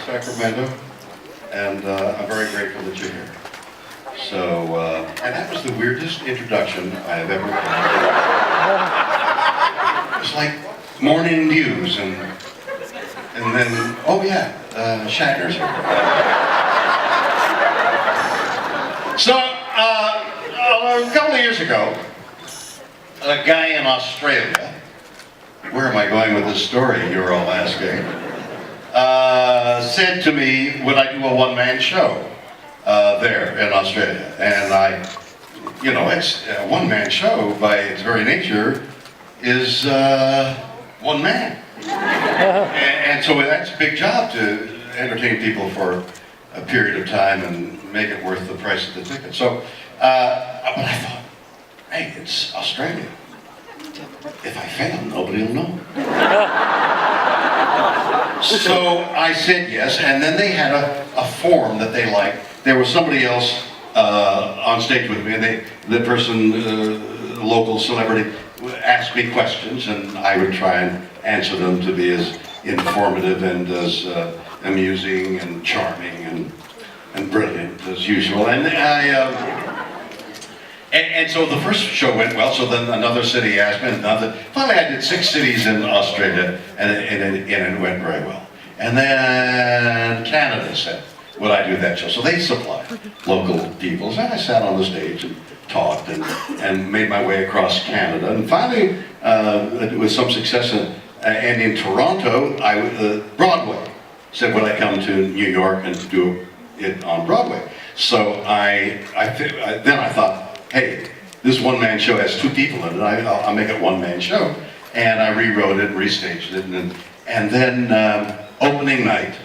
Sacramento, and I'm very grateful that you're here. So, and that was the weirdest introduction I have ever done. It's like morning news, and then, oh yeah, Shatner's here. So, a couple of years ago, a guy in Australia, where am I going with this story, you're all asking, said to me, would I do a one-man show there in Australia? And it's a one-man show by its very nature is one man. And so that's a big job to entertain people for a period of time and make it worth the price of the ticket. So, but I thought, hey, it's Australia. If I fail, nobody will know. So I said yes, and then they had a form that they liked. There was somebody else on stage with me, and the person, local celebrity, asked me questions, and I would try and answer them to be as informative and as amusing and charming and brilliant as usual. And so the first show went well, so then another city asked me, and another. Finally I did 6 cities in Australia, and it went very well. And then Canada said, would I do that show? So they supplied local people. So I sat on the stage and talked and made my way across Canada. And finally, with some success, and in Toronto, Broadway said, would I come to New York and do it on Broadway? So then I thought, hey, this one-man show has 2 people in it. I'll make it one-man show. And I rewrote it and restaged it. And then opening night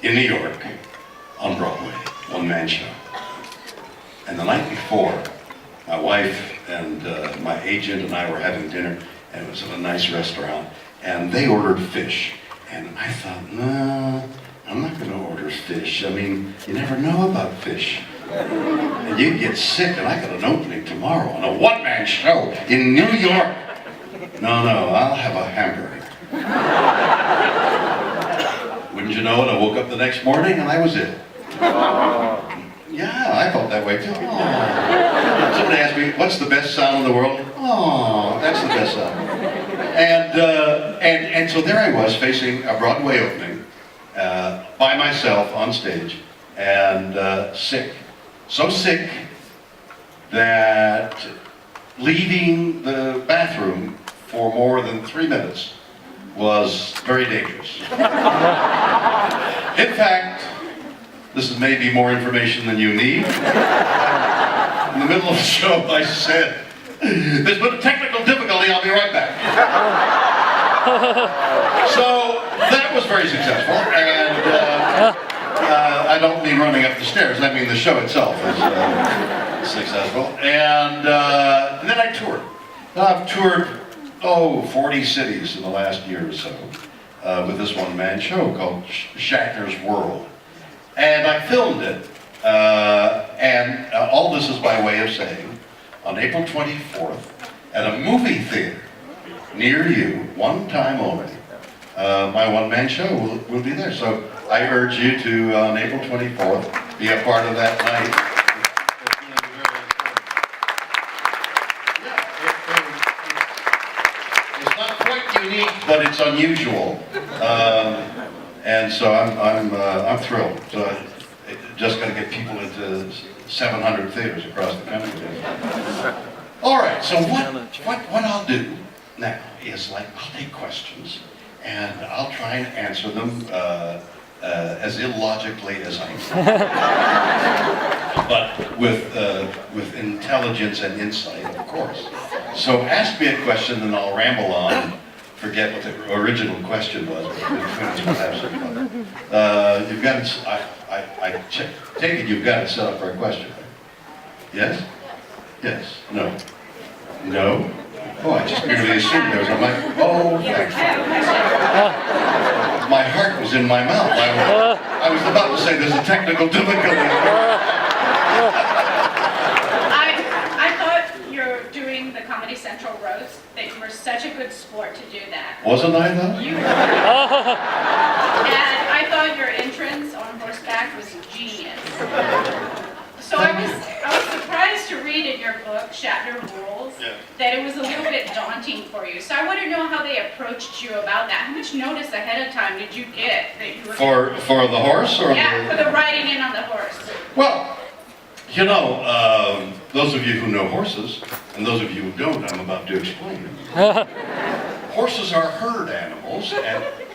in New York on Broadway, one-man show. And the night before, my wife and my agent and I were having dinner, and it was at a nice restaurant, and they ordered fish. And I thought, no, I'm not going to order fish. I mean, you never know about fish. And you get sick, and I got an opening tomorrow on a one-man show in New York. No, I'll have a hamburger. Wouldn't you know it, I woke up the next morning, and that was it. Yeah, I felt that way too. Oh. Somebody asked me, what's the best sound in the world? Oh, that's the best sound. And so there I was facing a Broadway opening by myself on stage, and sick. So sick that leaving the bathroom for more than 3 minutes was very dangerous. In fact, this is maybe more information than you need. In the middle of the show, I said, there's been a technical difficulty, I'll be right back. So that was very successful, and I don't mean running up the stairs, I mean the show itself was successful. And then I toured. Now I've toured, 40 cities in the last year or so with this one-man show called Shatner's World. And I filmed it, and all this is by way of saying, on April 24th, at a movie theater near you, one time only, my one-man show will be there. So I urge you to, on April 24th, be a part of that night. It's not quite unique, but it's unusual. And so I'm thrilled. So just got to get people into 700 theaters across the country. All right. So what I'll do now is I'll take questions and I'll try and answer them as illogically as I can, but with intelligence and insight, of course. So ask me a question and I'll ramble on. Forget what the original question was, but we'll have some fun. You've got it, I take it you've got it set up for a question, right? Yes? Yes? No? No? Oh, I just merely assumed there was a mic. Oh, thanks. My heart was in my mouth. I was about to say there's a technical difficulty. I thought you're doing the Comedy Central roast, that you were such a good sport to do that. Wasn't I, though? You were. And I thought your entrance on horseback was genius. So I was surprised to read in your book, Shatner Rules, that it was a little bit daunting for you. So I want to know how they approached you about that. How much notice ahead of time did you get that you were For the horse or for the riding in on the horse? Well, you know, those of you who know horses, and those of you who don't, I'm about to explain. Horses are herd animals,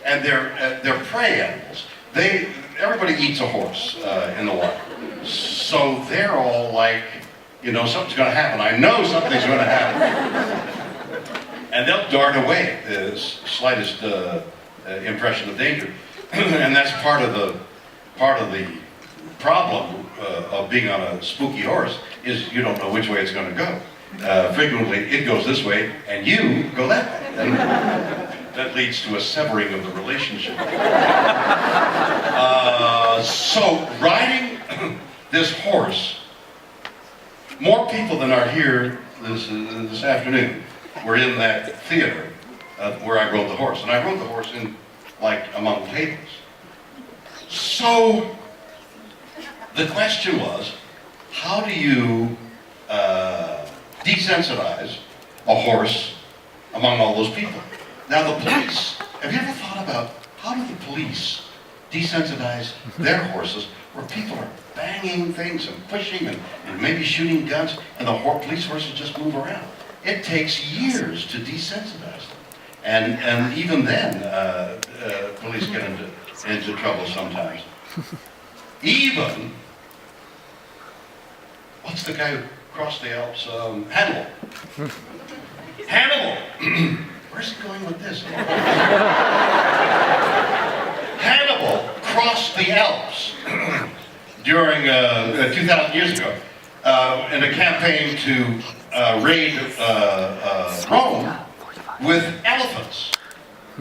and they're prey animals. Everybody eats a horse in the wild. So they're all like, you know, something's going to happen. I know something's going to happen. And they'll dart away at the slightest impression of danger. And that's part of the problem of being on a spooky horse, is you don't know which way it's going to go. Frequently it goes this way and you go that way. And that leads to a severing of the relationship. So riding this horse, more people than are here this afternoon were in that theater where I rode the horse. And I rode the horse in, like, among tables. So the question was, how do you desensitize a horse among all those people? Now the police, have you ever thought about how do the police desensitize their horses where people are banging things and pushing and maybe shooting guns, and the police horses just move around? It takes years to desensitize them. And even then, police get into trouble sometimes. Even, what's the guy who crossed the Alps? Hannibal. Hannibal! Where's he going with this? Hannibal crossed the Alps during 2,000 years ago in a campaign to raid Rome with elephants.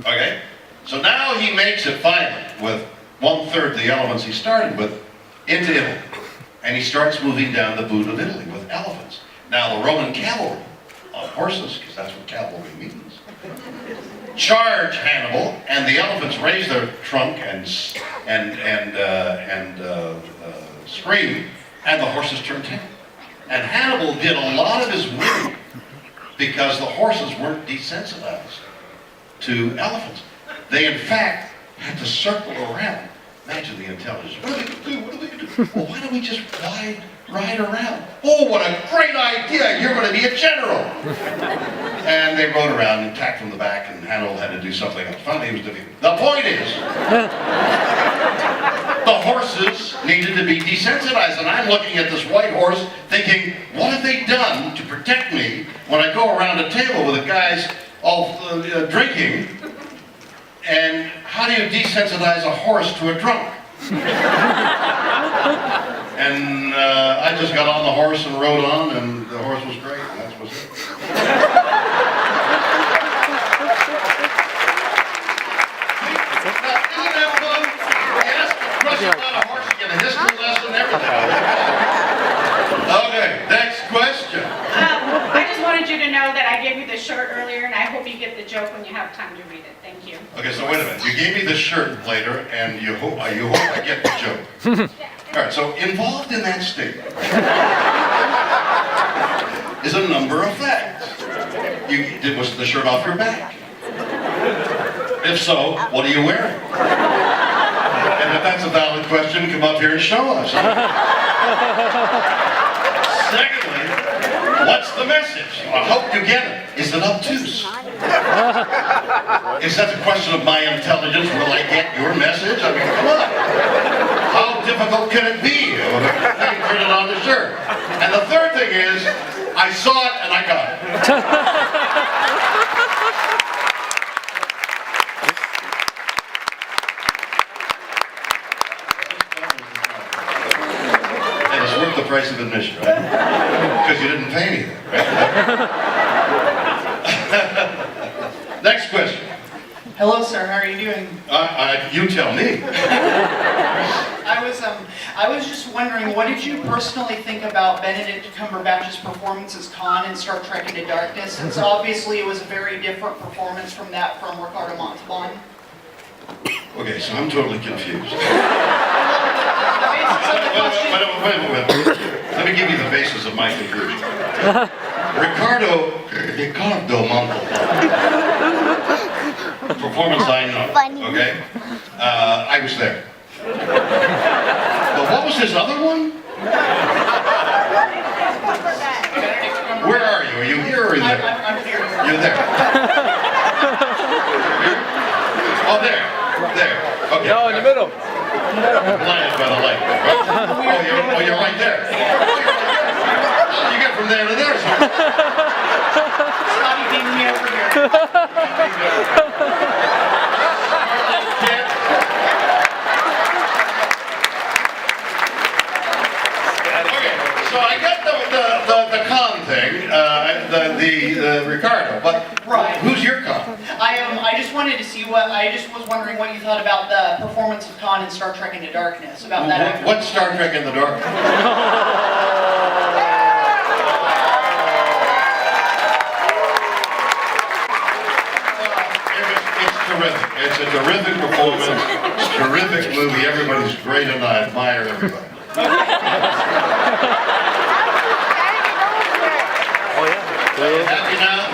Okay? So now he makes it finally with 1/3 the elephants he started with into Italy. And he starts moving down the boot of Italy with elephants. Now the Roman cavalry on horses, because that's what cavalry means, charge Hannibal, and the elephants raise their trunk and scream, and the horses turn tail. And Hannibal did a lot of his winning because the horses weren't desensitized to elephants. They, in fact, had to circle around. Imagine the intelligence. What are they going to do? What are they going to do? Well, why don't we just ride around? Oh, what a great idea! You're going to be a general! And they rode around and attacked from the back, and Hannibal had to do something else. Finally, he was defeated. The point is, the horses needed to be desensitized, and I'm looking at this white horse thinking, what have they done to protect me when I go around a table with the guys all drinking? And how do you desensitize a horse to a drunk? And I just got on the horse and rode on, and the horse was great, and that was it. Now, isn't that fun? You ask a question about a horse, you get a history lesson, everything. Okay, next question. I just wanted you to know that I gave you the shirt earlier, and I hope you get the joke when you have time to read it. Thank you. Okay, so wait a minute. You gave me the shirt later, and you hope I get the joke. All right, so involved in that statement is a number of facts. Was the shirt off your back? If so, what are you wearing? And if that's a valid question, come up here and show us. Secondly, what's the message? I hope you get it. Is it obtuse? Is that a question of my intelligence? Will I get your message? I mean, come on. How difficult can it be? I put it on the shirt. And the third thing is, I saw it and I got it. And it's worth the price of admission, right? Because you didn't pay anything, right? Next question. Hello, sir. How are you doing? You tell me. I was just wondering, what did you personally think about Benedict Cumberbatch's performance as Khan in Star Trek Into Darkness? Since obviously it was a very different performance from that from Ricardo Montalban. Okay, so I'm totally confused. The basis of the question. Wait. Let me give you the basis of my confusion. Ricardo Montalban. Performance I know, okay? I was there. But what was his other one? Where are you? Are you here or are you there? I'm here. You're there. Here? Oh, there. There. Okay. No, in the middle. I'm blinded by the light. Oh, you're right there. You get from there to there. So. Scotty beamed me over here. Kid. Okay, so I got the con thing, the Ricardo, but Right. who's your con? I just wanted to see I just was wondering what you thought about the performance of Khan in Star Trek Into Darkness, about that actor. What's Star Trek in the Dark? It's terrific. It's a terrific performance. It's a terrific movie. Everybody's great and I admire everybody. Oh yeah. Are you happy now?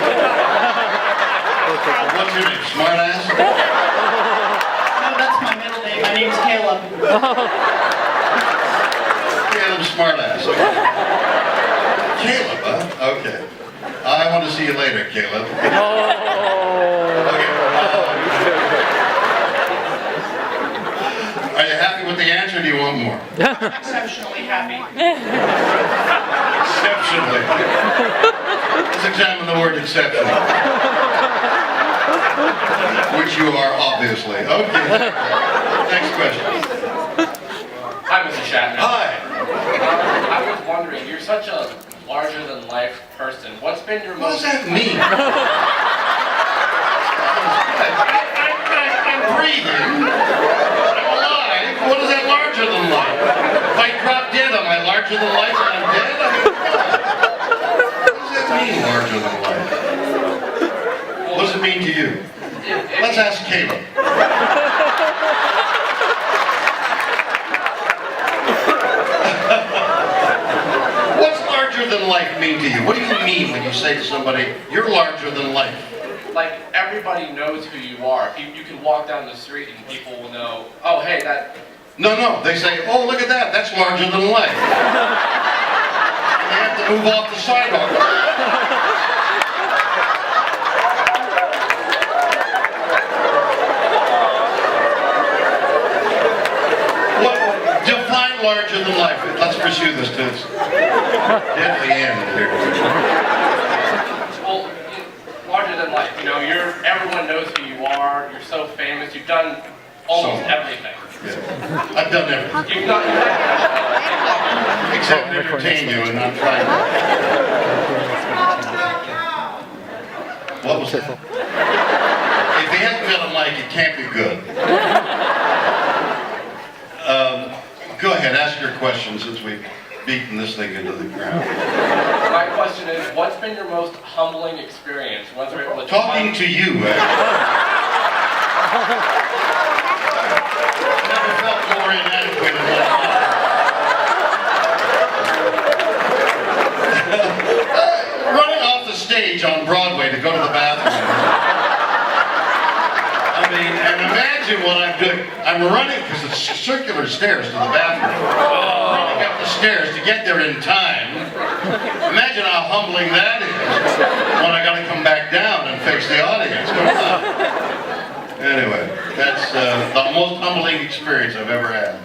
What's your name? Smartass? No, that's my middle name. My name's Caleb. Caleb Smartass. Okay. Caleb, huh? Okay. I want to see you later, Caleb. Okay. Are you happy with the answer? Or do you want more? Exceptionally happy. Exceptionally. Let's examine the word exceptional. Which you are, obviously. Okay. Next question. Hi, Mr. Shatner. Hi. I was wondering, you're such a larger-than-life person. What's been your What does most... that mean? I'm breathing. I'm alive. What is that larger than life? If I drop dead, am I larger than life and I'm dead? What does that mean, larger than life? What does it mean to you? Let's ask Caleb. What's larger than life mean to you? What do you mean when you say to somebody, you're larger than life? Like, everybody knows who you are. You can walk down the street and people will know, oh, hey, that... No, they say, oh, look at that, that's larger than life. And they have to move off the sidewalk. What, define larger than life. Let's pursue this to its deadly end here. Well, larger than life, you know, everyone knows who you are, you're so famous, you've done almost everything. Yeah. I've done everything. You've not Except entertain you and not try to. What was that? If he hasn't got a mic, it can't be good. Go ahead, ask your question since we've beaten this thing into the ground. My question is, what's been your most humbling experience? Whether it was Talking to you, actually. I never felt more inadequate in my life. Running off the stage on Broadway to go to the bathroom. I mean, and imagine what I'm doing. I'm running, because it's circular stairs to the bathroom. Running up the stairs to get there in time. Imagine how humbling that is when I got to come back down and fix the audience. Come on. Anyway, that's the most humbling experience I've ever had.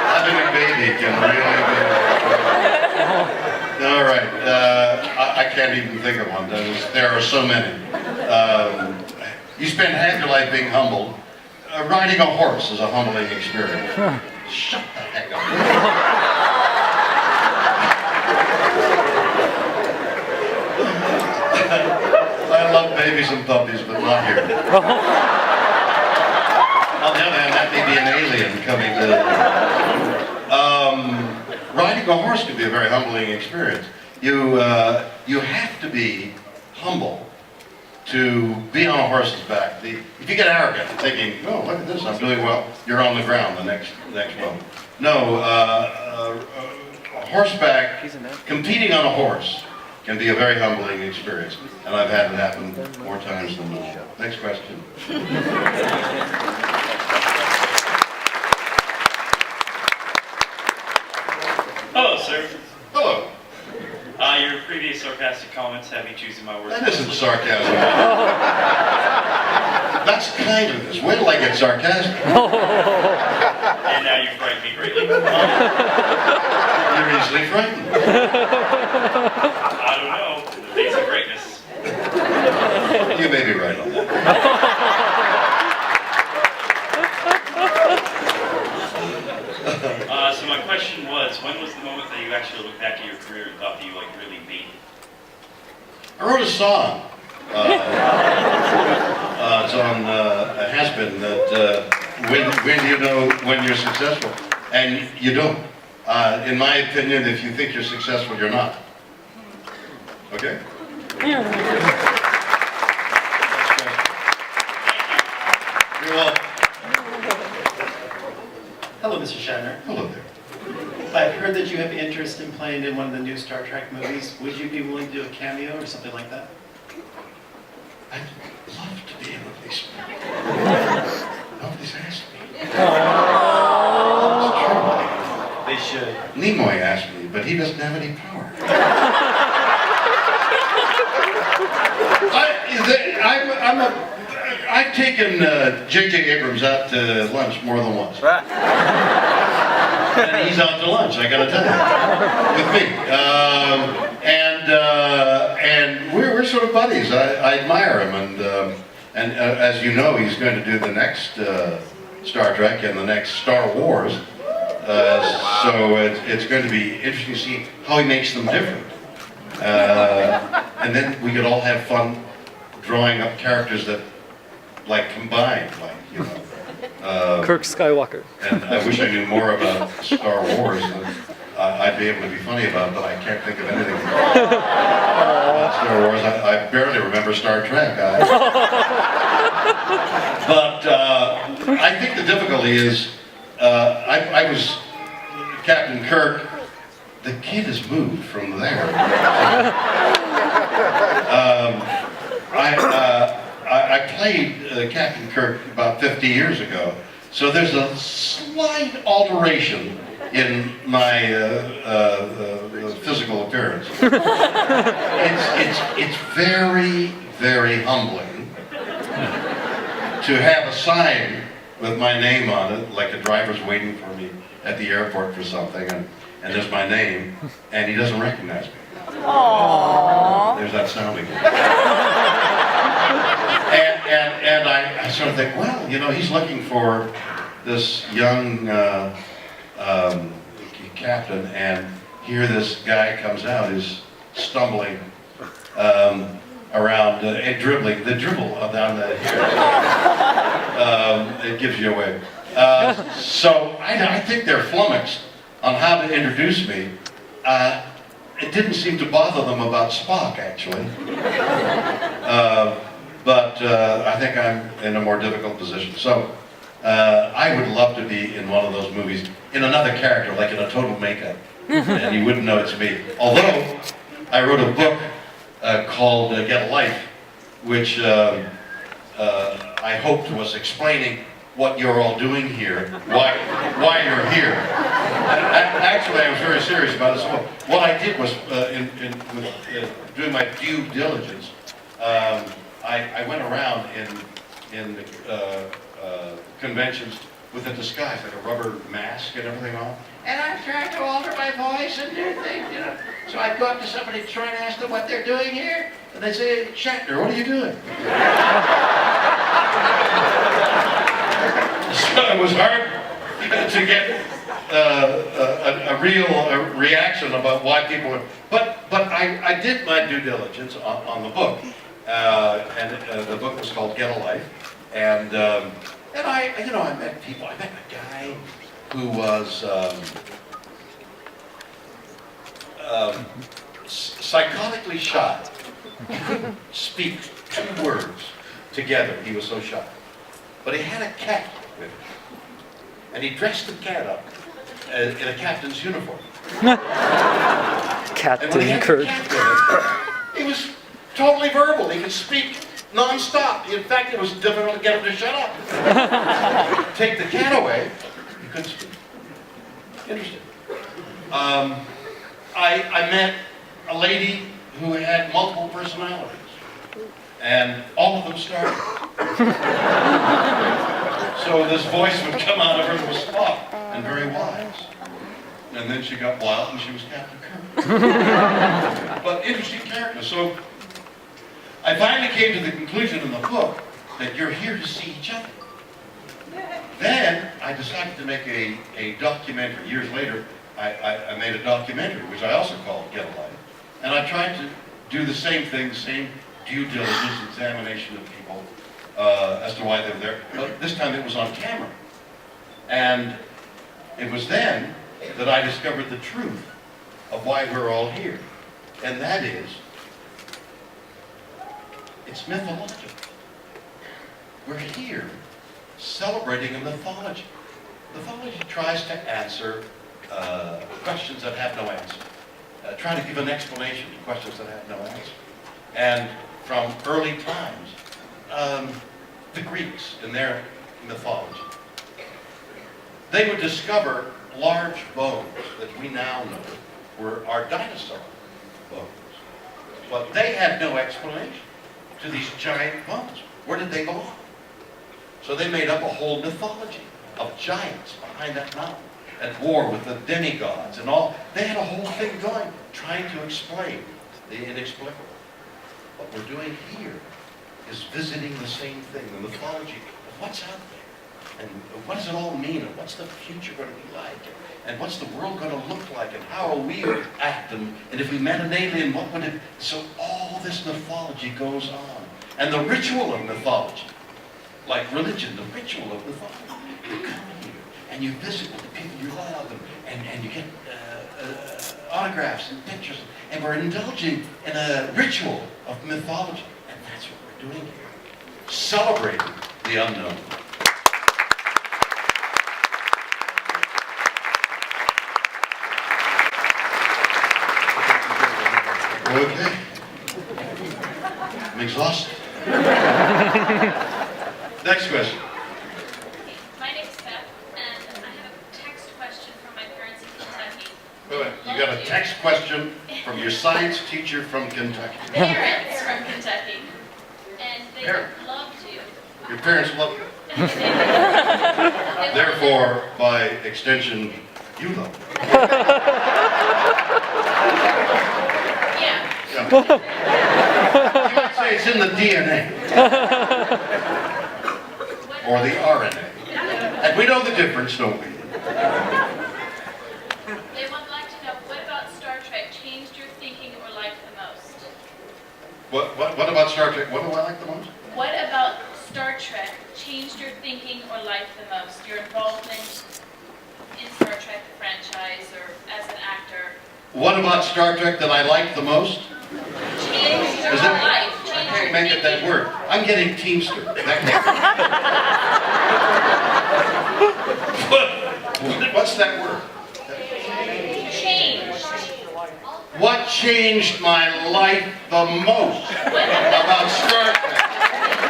Having a baby can really be... All right, I can't even think of one. There are so many. You spend half your life being humbled. Riding a horse is a humbling experience. Shut the heck up. I love babies and puppies, but not here. On the other hand, that may be an alien coming to... riding a horse can be a very humbling experience. You have to be humble to be on a horse's back. If you get arrogant, thinking, oh, look at this, I'm doing well, you're on the ground the next one. No, horseback, competing on a horse can be a very humbling experience, and I've had it happen more times than not. Next question. Hello, sir. Hello. Your previous sarcastic comments have me choosing my words. That isn't sarcasm. That's kindness. Wait till I get sarcastic. And now you frighten me greatly. You're easily frightened. I don't know. In the face of greatness. You may be right on that. So my question was, when was the moment that you actually looked back at your career and thought that you really made it? I wrote a song. It's on a has-been that when you know when you're successful, and you don't. In my opinion, if you think you're successful, you're not. Okay? You're welcome. Hello, Mr. Shatner. Hello there. I've heard that you have interest in playing in one of the new Star Trek movies. Would you be willing to do a cameo or something like that? I'd love to be in one of these. Nobody's asked me. It's true. They should. Nimoy asked me, but he doesn't have any power. I've taken J.J. Abrams out to lunch more than once. And he's out to lunch, I gotta tell you, with me. And we're sort of buddies. I admire him, and as you know, he's going to do the next Star Trek and the next Star Wars. So it's going to be interesting to see how he makes them different. And then we could all have fun drawing up characters that combine, Kirk Skywalker. And I wish I knew more about Star Wars that I'd be able to be funny about, but I can't think of anything about Star Wars. I barely remember Star Trek. But I think the difficulty is, I was Captain Kirk. The kid has moved from there. I played Captain Kirk about 50 years ago, so there's a slight alteration in my physical appearance. It's very, very humbling to have a sign with my name on it, like a driver's waiting for me at the airport for something, and there's my name, and he doesn't recognize me. Aww. There's that sound again. And I sort of think, well, he's looking for this young captain, and here this guy comes out who's stumbling around and dribbling. The dribble down the here, it gives you away. So I think they're flummoxed on how to introduce me. It didn't seem to bother them about Spock, actually. But I think I'm in a more difficult position. So I would love to be in one of those movies, in another character, like in a total makeup, and you wouldn't know it's me. Although, I wrote a book called Get a Life, which I hoped was explaining what you're all doing here, why you're here. Actually, I was very serious about this. What I did was, doing my due diligence, I went around in conventions with a disguise, like a rubber mask and everything on. And I'm trying to alter my voice and do things, So I go up to somebody, try and ask them what they're doing here, and they say, Shatner, what are you doing? So it was hard to get a real reaction about why people were, but I did my due diligence on the book, and the book was called Get a Life, and I met people. I met a guy who was psychotically shot He couldn't speak 2 words together. He was so shy. But he had a cat with him. And he dressed the cat up in a captain's uniform. And when he Captain had the Kirk. cat with him, he was totally verbal. He could speak non-stop. In fact, it was difficult to get him to shut up. Take the cat away, he couldn't speak. Interesting. I met a lady who had multiple personalities, and all of them started. So this voice would come out of her that was soft and very wise. And then she got wild and she was Captain Kirk. But interesting character. So I finally came to the conclusion in the book that you're here to see each other. Then I decided to make a documentary. Years later, I made a documentary, which I also called Get a Life. And I tried to do the same thing, the same due diligence, examination of people as to why they were there. But this time it was on camera. And it was then that I discovered the truth of why we're all here. And that is, it's mythological. We're here celebrating a mythology. Mythology tries to answer questions that have no answer. Try to give an explanation to questions that have no answer. And from early times, the Greeks in their mythology, they would discover large bones that we now know were our dinosaur bones. But they had no explanation to these giant bones. Where did they belong? So they made up a whole mythology of giants behind that mountain at war with the demigods and all. They had a whole thing going, trying to explain the inexplicable. What we're doing here is visiting the same thing, the mythology of what's out there. And what does it all mean? And what's the future going to be like? And what's the world going to look like? And how will we act? And if we met an alien, what would it... So all this mythology goes on. And the ritual of mythology, like religion, the ritual of mythology. You come here and you visit with the people you love, and you get autographs and pictures. And we're indulging in a ritual of mythology. And that's what we're doing here. Celebrating the unknown. Okay. I'm exhausted. Next question. My name's Beth, and I have a text question from my parents in Kentucky. Wait, you got a text question from your science teacher from Kentucky. Parents from Kentucky, and they Parents. loved you. Your parents love you. They loved Therefore, by extension, you love them. Yeah. Yeah. You might say it's in the DNA. Or the RNA. And we know the difference, don't we? They would like to know, what about Star Trek changed your thinking or liked the most? What about Star Trek? What do I like the most? What about Star Trek changed your thinking or liked the most? Your involvement in Star Trek, the franchise, or as an actor? What about Star Trek that I like the most? Changed your life. I Changed can't your make it that thinking. word. I'm getting Teamster. What's that word? Changed. What changed my life the most about Star Trek?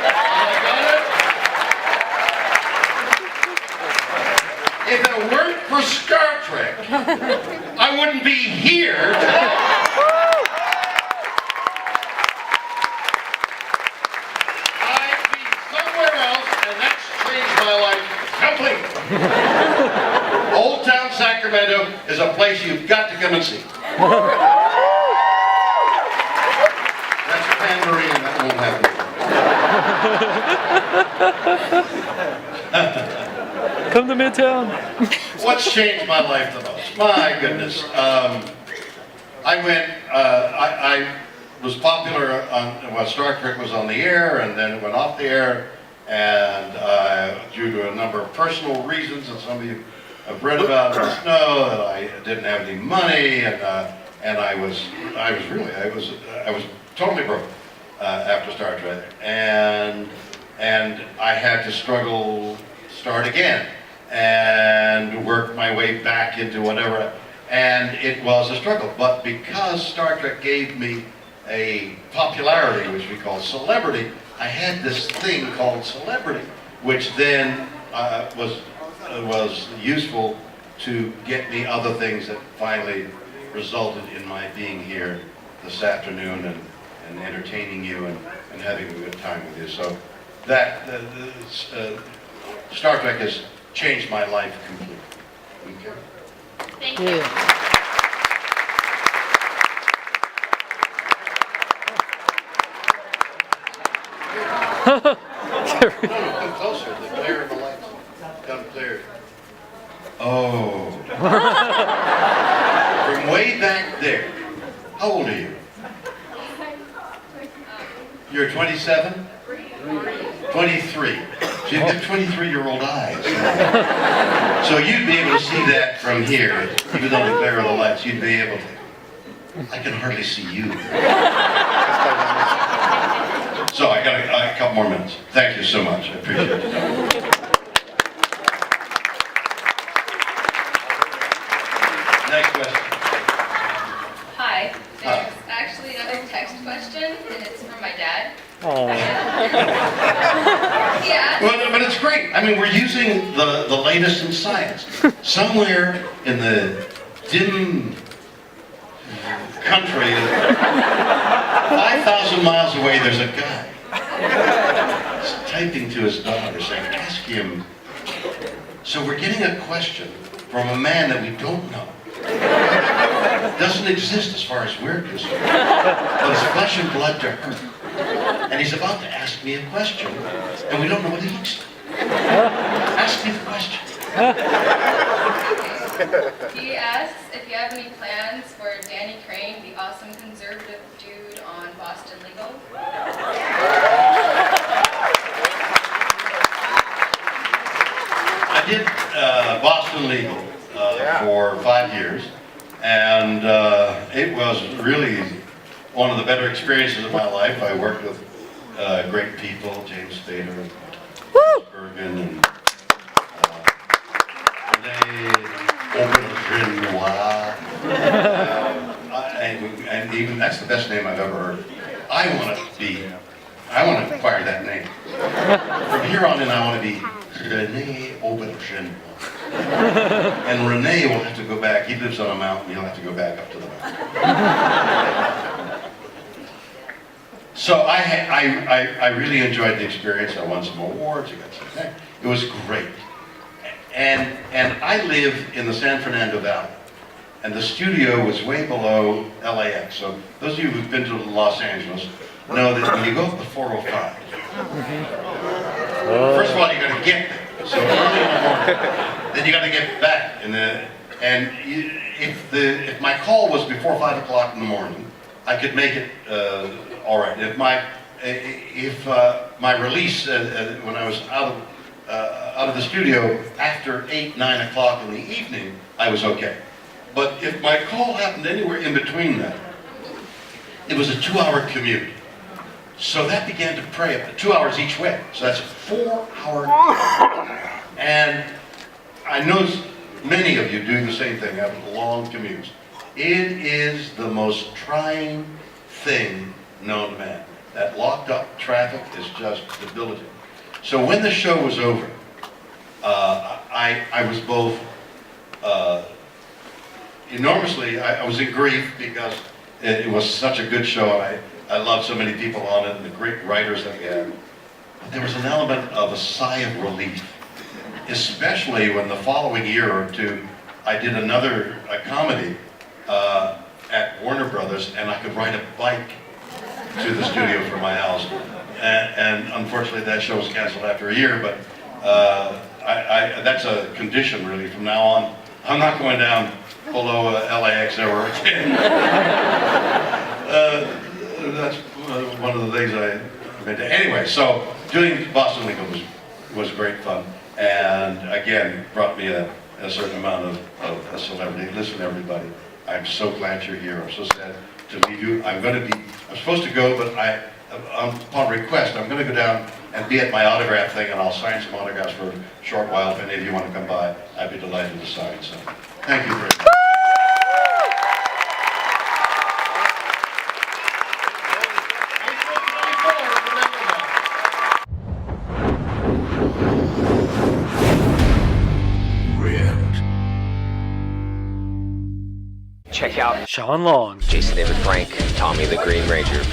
Have I got it? If it weren't for Star Trek, I wouldn't be here today. I'd be somewhere else, and that's changed my life completely. Old Town Sacramento is a place you've got to come and see. That's pandering, and that won't happen. Come to Midtown. What's changed my life the most? My goodness. I was popular when Star Trek was on the air, and then it went off the air, and due to a number of personal reasons that some of you have read about and know, that I didn't have any money, and I was totally broke. after Star Trek, and I had to start again, and work my way back into whatever, and it was a struggle. But because Star Trek gave me a popularity, which we call celebrity, I had this thing called celebrity, which then was useful to get me other things that finally resulted in my being here this afternoon and entertaining you and having a good time with you. So that Star Trek has changed my life completely. Okay. Thank you. Come closer, the glare of the lights. Come clear. Oh. From way back there. How old are you? You're 27? 23. So you've got 23-year-old eyes. So you'd be able to see that from here, even though the glare of the lights, you'd be able to. I can hardly see you. So I got a couple more minutes. Thank you so much. I appreciate it. Next question. Hi, there's actually another text question, and it's from my dad. Oh. Yeah. Well, but it's great. I mean, we're using the latest in science. Somewhere in the dim country, 5,000 miles away, there's a guy typing to his daughter saying, ask him. So we're getting a question from a man that we don't know. Doesn't exist as far as we're concerned. But it's flesh and blood to her. And he's about to ask me a question, and we don't know what he looks like. Ask me the question. He asks if you have any plans for Danny Crane, the awesome conservative dude on Boston Legal. I did Boston Legal for 5 years, and it was really one of the better experiences of my life. I worked with great people, James Spader, Bergen, and and even that's the best name I've ever heard. I want to acquire that name. From here on in, I want to be René Aubergine. And René will have to go back. He lives on a mountain. He'll have to go back up to the mountain. So I really enjoyed the experience. I won some awards. I got some things. It was great. And I live in the San Fernando Valley. And the studio was way below LAX. So those of you who've been to Los Angeles know that when you go up the 405, first of all, you got to get there. So early in the morning. Then you got to get back. If my call was before 5 o'clock in the morning, I could make it all right. If my release when I was out of the studio after 8, 9 o'clock in the evening, I was okay. But if my call happened anywhere in between that, it was a 2-hour commute. So that began to prey up 2 hours each way. So that's a 4-hour commute. And I know many of you do the same thing, have long commutes. It is the most trying thing known to man. That locked up traffic is just debilitating. So when the show was over, I was both enormously, I was in grief because it was such a good show. I loved so many people on it and the great writers that we had. But there was an element of a sigh of relief, especially when the following year or two, I did a comedy at Warner Brothers, and I could ride a bike to the studio from my house. And unfortunately, that show was canceled after a year, but that's a condition really from now on. I'm not going down below LAX ever again. That's one of the things I made. Anyway, so doing Boston Legal was great fun, and again brought me a certain amount of celebrity. Listen, everybody, I'm so glad you're here. I'm so sad to leave you. I'm supposed to go, but upon request, I'm gonna go down and be at my autograph thing, and I'll sign some autographs for a short while. If any of you want to come by, I'd be delighted to sign, so thank you very much. Check out Sean Long. Jason David Frank, Tommy the Green Ranger.